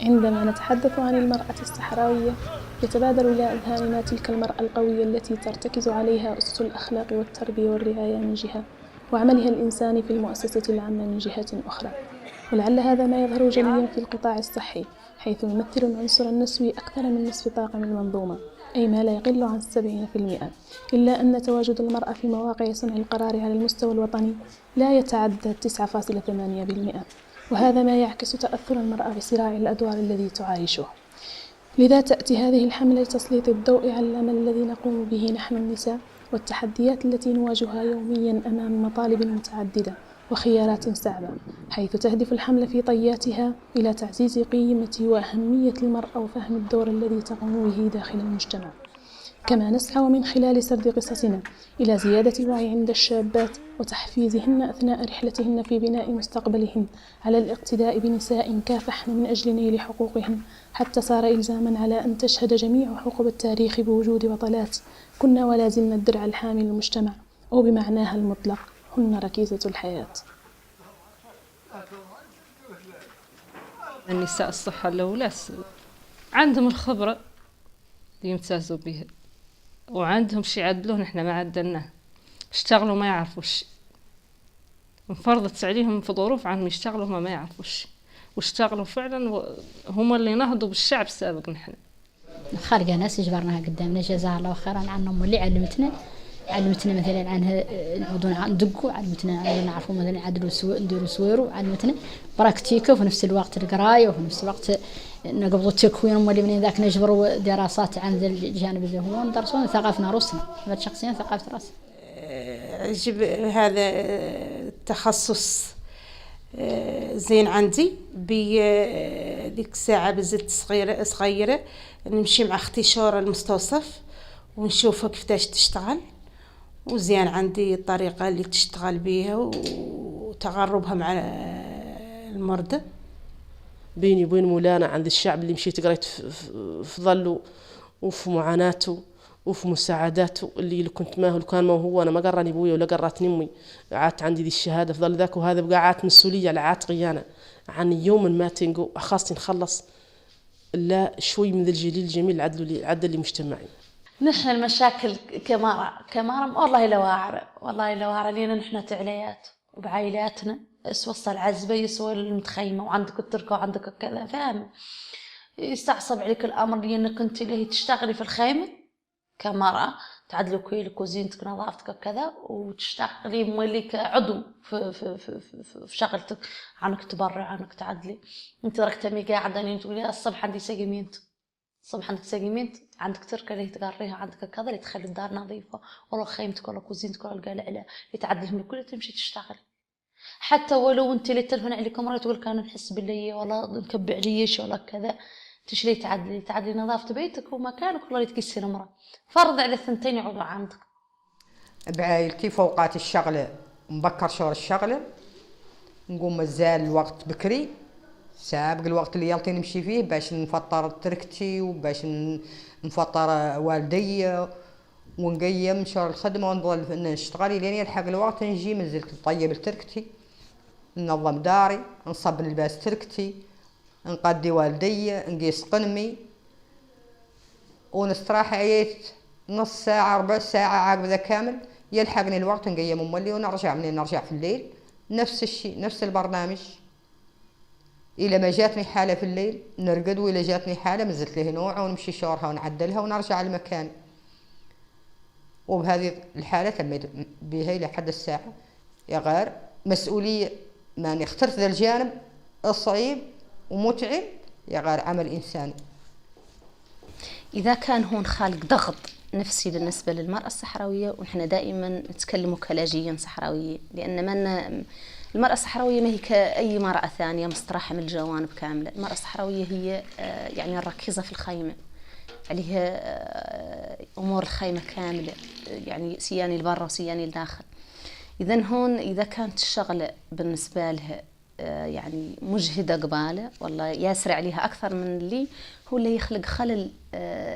عندما نتحدث عن المرأة الصحراوية يتبادر إلى أذهاننا تلك المرأة القوية التي ترتكز عليها أسس الأخلاق والتربية والرعاية من جهة، وعملها الإنساني في المؤسسة العامة من جهة أخرى. ولعل هذا ما يظهر جليا في القطاع الصحي، حيث يمثل العنصر النسوي أكثر من نصف طاقم المنظومة، أي ما لا يقل عن 70%، إلا أن تواجد المرأة في مواقع صنع القرار على المستوى الوطني لا يتعدى 9.8%، وهذا ما يعكس تأثر المرأة بصراع الأدوار الذي تعايشه. لذا تأتي هذه الحملة لتسليط الضوء على العمل الذي نقوم به نحن النساء، والتحديات التي نواجهها يوميا أمام مطالب متعددة وخيارات صعبة، حيث تهدف الحملة في طياتها إلى تعزيز قيمة وأهمية المرأة وفهم الدور الذي تقوم به داخل المجتمع. كما نسعى من خلال سرد قصصنا إلى زيادة الوعي عند الشابات وتحفيزهن أثناء رحلتهن في بناء مستقبلهن على الاقتداء بنساء كافحن من أجل نيل حقوقهن، حتى صار إلزاما على أن تشهد جميع حقب التاريخ بوجود بطلات كنا ولا زلنا الدرع الحامي للمجتمع، أو بمعناها المطلق هن ركيزة الحياة. النساء الصحة الأولى عندهم الخبرة اللي يمتازوا بها، وعندهم شي عدلوه نحن ما عدلناه، اشتغلوا ما يعرفوش، انفرضت عليهم في ظروف عنهم يشتغلوا ما يعرفوش، واشتغلوا فعلا هم اللي نهضوا بالشعب السابق. نحن خارجة ناس يجبرناها قدامنا جزاها الله خيرا عنهم، واللي علمتنا مثلا عنها نعودوا ندقوا، علمتنا نعرفوا مثلا نعدلوا نديروا سويرو، علمتنا براكتيكا وفي نفس الوقت القرايه وفي نفس الوقت نقبضوا التكوين، ومالي من ذاك نجبروا دراسات عن الجانب اللي هو ندرسوا ثقافنا روسنا، هذا شخصيا ثقافه راسنا. أجيب هذا التخصص زين عندي بديك الساعة بزت صغيرة نمشي مع أختي شورى المستوصف ونشوفها كيفاش تشتغل، وزين عندي الطريقة اللي تشتغل بيها وتغربها مع المرضى. بيني وبين مولانا عند الشعب اللي مشيت قريت في ظله وفي معاناته وفي مساعداته، اللي كنت معه كان ما هو أنا ما قراني أبويا ولا قراتني أمي، عات عندي دي الشهادة في ظل ذاك، وهذا بقى عات مسؤولية على عاتقي أنا عن يوم ما تنقو خاصتي نخلص لا شوي من ذا الجيل الجميل عدل لمجتمعي. نحن المشاكل كمارة والله لو أعرف لينا نحن تعليات وبعائلاتنا يسوى العزبة يسوى المتخيمة وعندك التركة وعندك كذا، فاهم؟ يستعصب عليك الأمر لأنك أنت اللي تشتغلي في الخيمة كمرأة، تعدلي كويلك وزينتك نظافتك كذا، وتشتغلي مولي كعضو في شغلتك، عنك تبرع عنك تعدلي. أنت راك تمي قاعدة أنت تقولي الصبح عندي ساقيمينت، الصبح عندك ساقيمينت، عندك تركة اللي تقريها، عندك كذا اللي تخلي الدار نظيفة، ولا خيمتك ولا كوزينتك ولا القلع على اللي تعدلهم كلها تمشي تشتغل. حتى ولو أنت اللي تلفن عليكم مرة تقول كان نحس باللي ولا نكب عليش ولا كذا، تشلي تعدلي نظافة بيتك ومكانك ولا تقيسي المرة، فرض على الثنتين يعودوا عندك. بعائلتي فوقات الشغلة مبكر شهر الشغلة، نقوم مازال الوقت بكري سابق الوقت اللي يلطي نمشي فيه باش نفطر تركتي وباش نفطر والدي ونقيم شهر الخدمة ونظل نشتغل لين يلحق الوقت نجي منزلت نطيب تركتي، ننظم داري، نصب لباس تركتي، نقضي والدي، نقيس قنمي، ونستراح عيت نص ساعة ربع ساعة عقب ذا كامل يلحقني الوقت نقيم أمولي ونرجع منين نرجع في الليل نفس الشيء نفس البرنامج. إلى ما جاتني حالة في الليل نرقد، وإلى جاتني حالة مزلت له نوع ونمشي شورها ونعدلها ونرجع المكان. وبهذه الحالة تميت بها إلى حد الساعة. يا غير مسؤولية ماني اخترت ذا الجانب الصعيب ومتعب، يا غير عمل إنساني. إذا كان هون خالق ضغط نفسي بالنسبة للمرأة الصحراوية، ونحن دائما نتكلم كلاجيا صحراوية، لأن المرأة الصحراوية ما هي كأي مرأة ثانية مستراحة من الجوانب كاملة. المرأة الصحراوية هي يعني الركيزة في الخيمة، عليها أمور الخيمة كاملة، يعني سياني البر وسياني الداخل. إذن هون إذا كانت الشغلة بالنسبة لها يعني مجهدة قبالة، والله ياسر عليها أكثر من اللي هو اللي يخلق خلل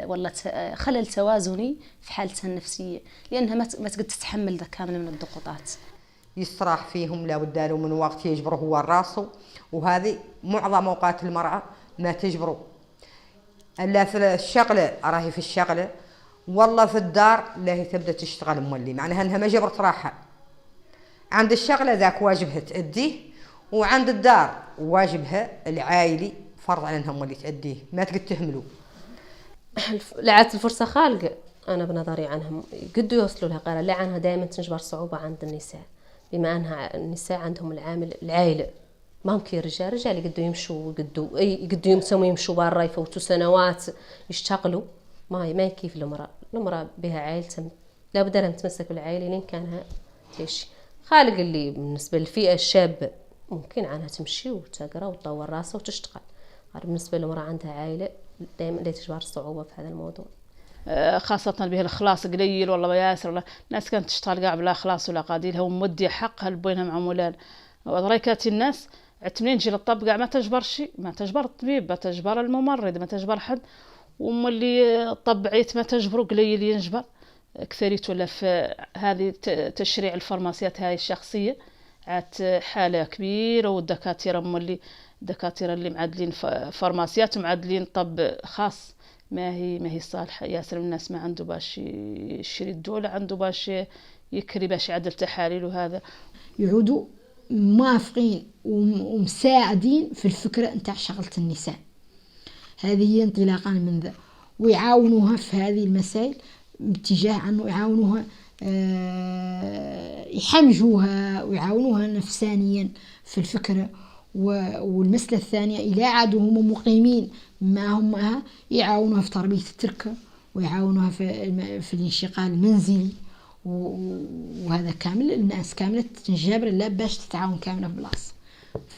والله خلل توازني في حالتها النفسية، لأنها ما تقدر تتحمل ذا كامل من الضغوطات. يستراح فيهم لا وداله من وقت يجبره هو راسه، وهذه معظم أوقات المرأة ما تجبروا الا في الشغله راهي في الشغله، والله في الدار لا هي تبدا تشتغل مولي، معناها انها ما جبرت راحه. عند الشغله ذاك واجبها تأديه، وعند الدار واجبها العائلي فرض على انها مولي تأديه، ما تقد تهملوا. لعات الفرصة خالقة أنا بنظري عنهم قدوا يوصلوا لها قرار، لعنها دائما تنجبر صعوبة عند النساء، بما أنها النساء عندهم العامل العائلة، ما هم كي الرجال قدوا يمشوا قدوا يمسوا يمشوا برا يفوتوا سنوات يشتغلوا، ما كيف الامرأة بها عائلة لابد أن تمسك بالعائلة لين كانها ليش خالق اللي بالنسبة للفئة الشابة ممكن عنها تمشي وتقرأ وتطور راسها وتشتغل. بالنسبة للمرأة عندها عائلة دائما لا تجبر صعوبة في هذا الموضوع، خاصة به الإخلاص قليل والله ياسر. ولا الناس كانت تشتغل قاع بلا إخلاص ولا قاديلها ومودية حقها لبينها مع مولان. ودريكات الناس عتمنين تجي للطب قاع ما تجبر شيء، ما تجبر الطبيب، ما تجبر الممرض، ما تجبر حد، وم اللي طبعيت ما تجبروا قليل ينجبر أكثريت. ولا في هذه تشريع الفارماسيات هاي الشخصية عات حالة كبيرة، والدكاترة اللي الدكاترة اللي معدلين فارماسيات ومعدلين طب خاص ما هي صالحة. ياسر الناس ما عنده باش يشري الدولة، عنده باش يكري باش يعدل تحاليل، وهذا يعودوا موافقين ومساعدين في الفكرة نتاع شغلة النساء هذه هي انطلاقا من ذا، ويعاونوها في هذه المسائل باتجاه أنه يعاونوها يحمجوها ويعاونوها نفسانيا في الفكرة. والمسألة الثانية إذا عادوا هم مقيمين معهم معها يعاونوها في تربية التركة، ويعاونوها في الانشغال المنزلي، وهذا كامل الناس كاملة تنجبر لا باش تتعاون كاملة في بلاصة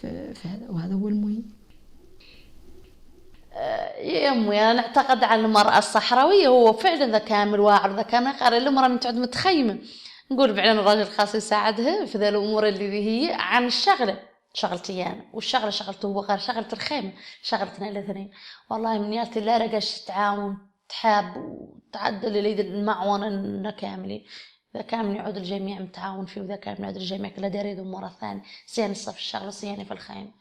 في هذا، وهذا هو المهم. يا أمي أنا أعتقد على المرأة الصحراوية هو فعلا ذا كامل واعر، ذا كان قارئ المرأة من تعد متخيمة، نقول فعلا الراجل خاص يساعدها في ذا الأمور اللي هي عن الشغلة شغلتي أنا، والشغلة شغلته هو غير شغلة الخيمة شغلتنا الاثنين. والله من يالتي لا رقش تعاون تحاب وتعدل اليد المعونة كاملين، إذا كان يعود الجميع متعاون فيه، وإذا كان يعود الجميع كله داري يدهم مرة ثانية سيان الصف الشغل وسياني في الخيمة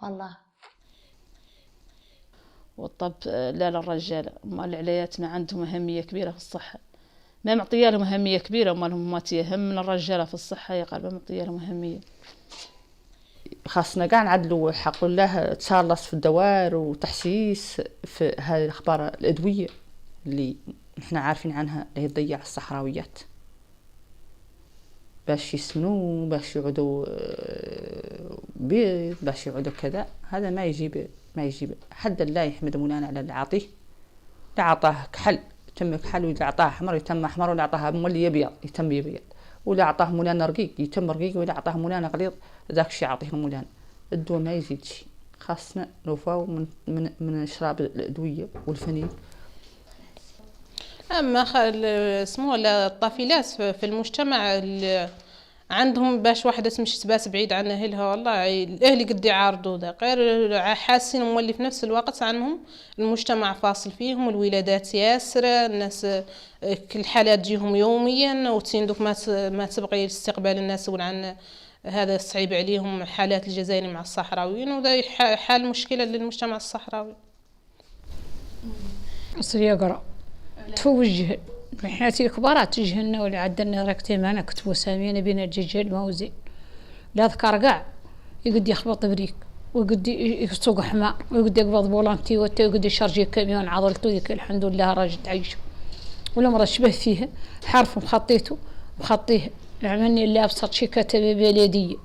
والله. والطب لا للرجال ما العليات ما عندهم أهمية كبيرة في الصحة، ما معطيه لهم أهمية كبيرة، وما لهم ما تيهم من الرجال في الصحة يقال ما معطيه لهم أهمية. خاصنا قاع نعدلوا حق الله تشارلص في الدوائر وتحسيس في هذه الأخبار الأدوية اللي نحنا عارفين عنها اللي تضيع الصحراويات باش يسمنوا باش يعودوا بيض باش يعودوا كذا. هذا ما يجيب حد لا يحمد مولانا على اللي عاطيه، لا عطاه كحل يتم كحل، وإذا عطاه أحمر يتم أحمر، ولا عطاه مولي يبيض يتم يبيض، ولا عطاه مولانا رقيق يتم رقيق، ولا عطاه مولانا غليظ ذاك الشيء يعطيه مولانا. الدواء ما يزيد شيء، خاصنا نوفاو من شراب الأدوية والفنين. أما اسمه الطافلات في المجتمع عندهم باش واحدة تمشي تباس بعيد عن أهلها، والله الأهل قد يعارضوا ذا غير حاسين مولي في نفس الوقت عنهم المجتمع فاصل فيهم، الولادات ياسرة، الناس كل حالات تجيهم يوميا، وتسيندوك ما تبغي استقبال الناس عن هذا صعيب عليهم حالات الجزائري مع الصحراويين، وذا حال مشكلة للمجتمع الصحراوي. أصل يقرأ توجه حياتي الكبار تجهلنا ولا عدلنا ركتي معنا كتبوا سامينا بين الجيجل موزين لا ذكر قاع يقد يخبط بريك ويقد يسوق حمار ويقد يقبض بولانتي ويقد يشرجي كاميون عضلته ذيك الحمد لله راجل تعيش ولا مرة شبه فيها حرف مخطيته مخطيه يعملني اللي أبسط شي كتبه بلدية،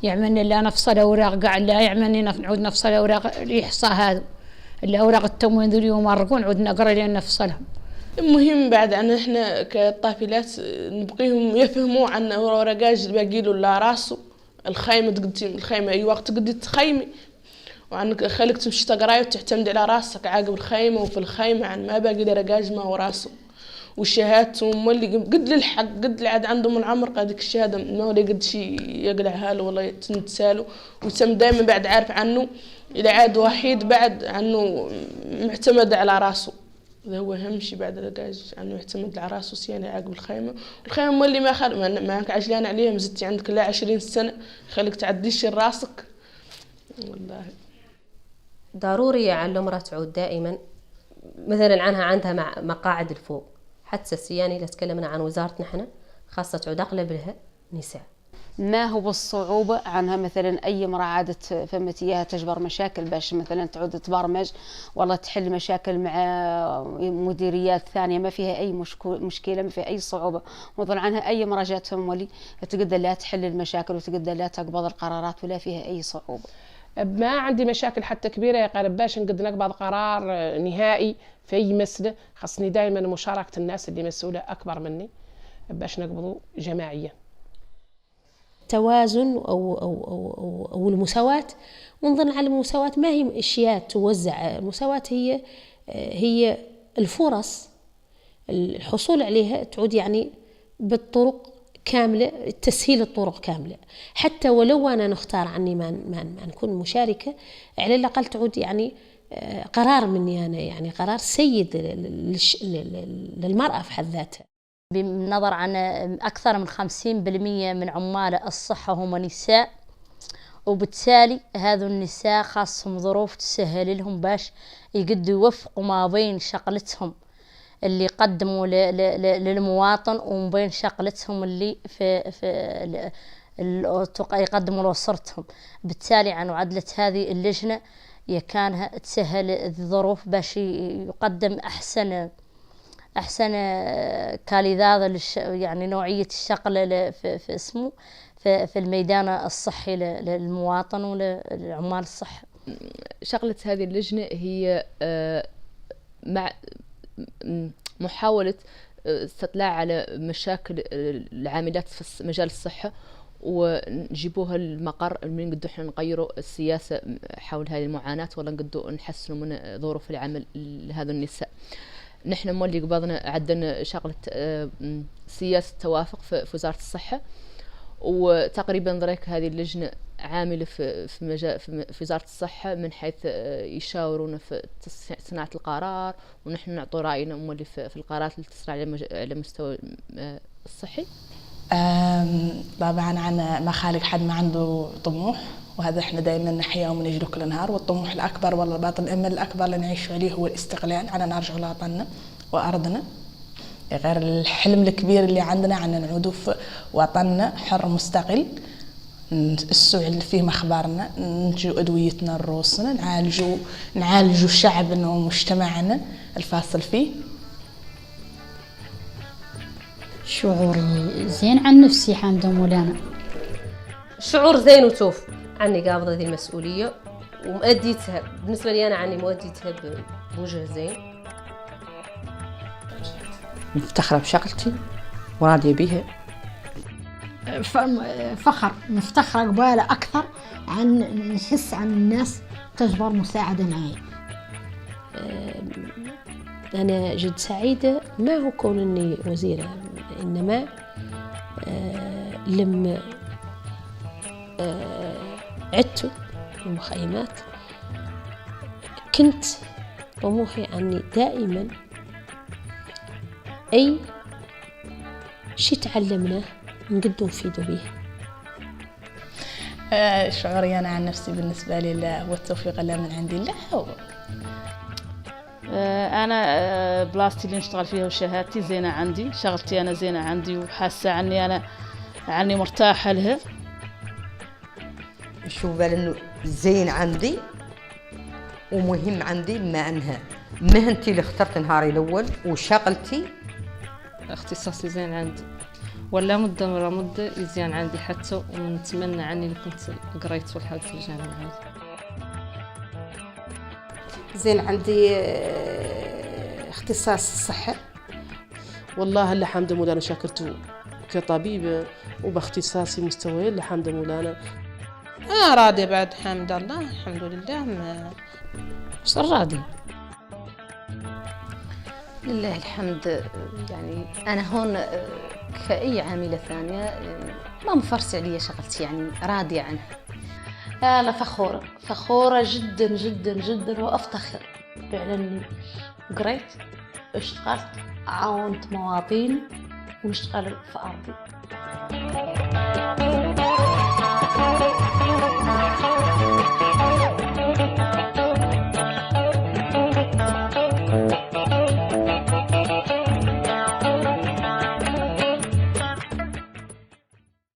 يعملني اللي نفصل أوراق قاع لا يعملني نعود نفصل أوراق يحصى هذا اللي أوراق التموين ذي اليوم مرقون عود نقرأ لين نفصلهم. المهم بعد أن إحنا كطافلات نبقيهم يفهموا عن ورقاج باقيلو لا راسو الخيمة تقدي الخيمة أي وقت تقدي تخيمي، وعنك خليك تمشي تقراي وتعتمد على راسك عاقب الخيمة وفي الخيمة عن ما باقي رقاج ما هو راسه، والشهادة اللي قد للحق قد العاد عندهم العمر قادك الشهادة ما هو قد شيء يقلع هاله ولا تنتساله، ويتم دائما بعد عارف عنه إذا عاد وحيد بعد عنه معتمد على راسه. هذا هو أهم شيء بعد الرقاج أنه يعتمد على راسه سيانة عقب الخيمة. الخيمة اللي ما عجلان عليها مزتي عندك لا 20 سنة خليك تعديش راسك والله. ضروري يعلم المرأة تعود دائما مثلا عندها مقاعد الفوق. حتى يعني إذا تكلمنا عن وزارتنا احنا خاصة تعود أغلب لها نساء. ما هو الصعوبة عنها مثلا أي امرأة عادت فمت إياها تجبر مشاكل باش مثلا تعود تبرمج والله تحل مشاكل مع مديريات ثانية ما فيها أي مشكلة ما فيها أي صعوبة، وضل عنها أي امرأة جات فم ولي تقدر لها تحل المشاكل وتقدر لها تقبض القرارات ولا فيها أي صعوبة. ما عندي مشاكل حتى كبيرة يا قارب باش نقدر نقبض قرار نهائي في أي مسألة، خاصني دائما مشاركة الناس اللي مسؤولة أكبر مني باش نقبضوا جماعيا. توازن أو المساواة، ونظن على المساواة ما هي أشياء توزع، المساواة هي الفرص الحصول عليها تعود يعني بالطرق كاملة، تسهيل الطرق كاملة، حتى ولو أنا نختار عني ما نكون مشاركة على الأقل تعود يعني قرار مني أنا، يعني قرار سيد للمرأة في حد ذاتها. بالنظر عن أكثر من 50% من عمال الصحة هم نساء، وبالتالي هذو النساء خاصهم ظروف تسهل لهم باش يقدروا يوفقوا ما بين شغلتهم اللي يقدموا للمواطن وما بين شغلتهم اللي في يقدموا لأسرتهم. بالتالي عن عدلة هذه اللجنة كانها تسهل الظروف باش يقدم أحسن كاليذاذ يعني نوعية الشغل في اسمه في الميدان الصحي للمواطن وللعمال الصحة. شغلة هذه اللجنة هي مع محاولة استطلاع على مشاكل العاملات في مجال الصحة ونجيبوها المقر من قدو احنا نغيروا السياسة حول هذه المعاناة ولا نقدو نحسنوا من ظروف العمل لهذا النساء. نحن مولي قبضنا عدنا شغلة سياسة توافق في وزارة الصحة، وتقريبا ذلك هذه اللجنة عاملة في وزارة الصحة من حيث يشاورونا في صناعة القرار، ونحن نعطوا رأينا مولي في القرارات اللي تصنع على مستوى الصحي. طبعا عن ما خالق حد ما عنده طموح، وهذا احنا دائما نحياه ونجده كل نهار، والطموح الأكبر والله باطن الأمل الأكبر اللي نعيش عليه هو الاستقلال، على نرجع لوطننا وأرضنا، غير الحلم الكبير اللي عندنا عن نعودوا في وطننا حر مستقل، السوء اللي فيه مخبارنا، ننتجوا أدويتنا لروسنا، نعالجوا شعبنا ومجتمعنا الفاصل فيه. شعوري زين عن نفسي حامدة مولانا، شعور زين وتوف عني قابضة ذي المسؤولية ومؤديتها. بالنسبة لي أنا عني مؤديتها بوجه زين، مفتخرة بشغلتي وراضية بيها، فخر مفتخرة قبالة أكثر عن نحس عن الناس تجبر مساعدة معي. أنا جد سعيدة ما هو كون أني وزيرة، إنما لما عدت المخيمات كنت طموحي عني دائما أي شيء تعلمناه نقدر نفيدوا به. شعوري أنا عن نفسي بالنسبة لي هو التوفيق اللي من عند الله. أنا بلاصتي اللي نشتغل فيها وشهادتي زينة عندي، شغلتي أنا زينة عندي وحاسة عني مرتاحة لها. نشوف إنه زين عندي ومهم عندي، بما أنها مهنتي اللي اخترت نهاري الأول وشغلتي اختصاصي زين عندي، ولا مدة مرة مدة يزين عندي حتى، ونتمنى عني اللي كنت قريت والحال في الجامعة. زين عندي اختصاص الصحة. والله هلا حامدة مولانا شاكرته كطبيبة وباختصاصي مستوى هلا حامدة مولانا. راضية بعد حمد الله الحمد لله. ما راضي لله الحمد. يعني أنا هون كأي عاملة ثانية ما مفرسة علي شغلتي، يعني راضية عنها. أنا فخورة جدا جدا جدا وأفتخر فعلا إني قريت، اشتغلت، عاونت مواطني ونشتغل في أرضي.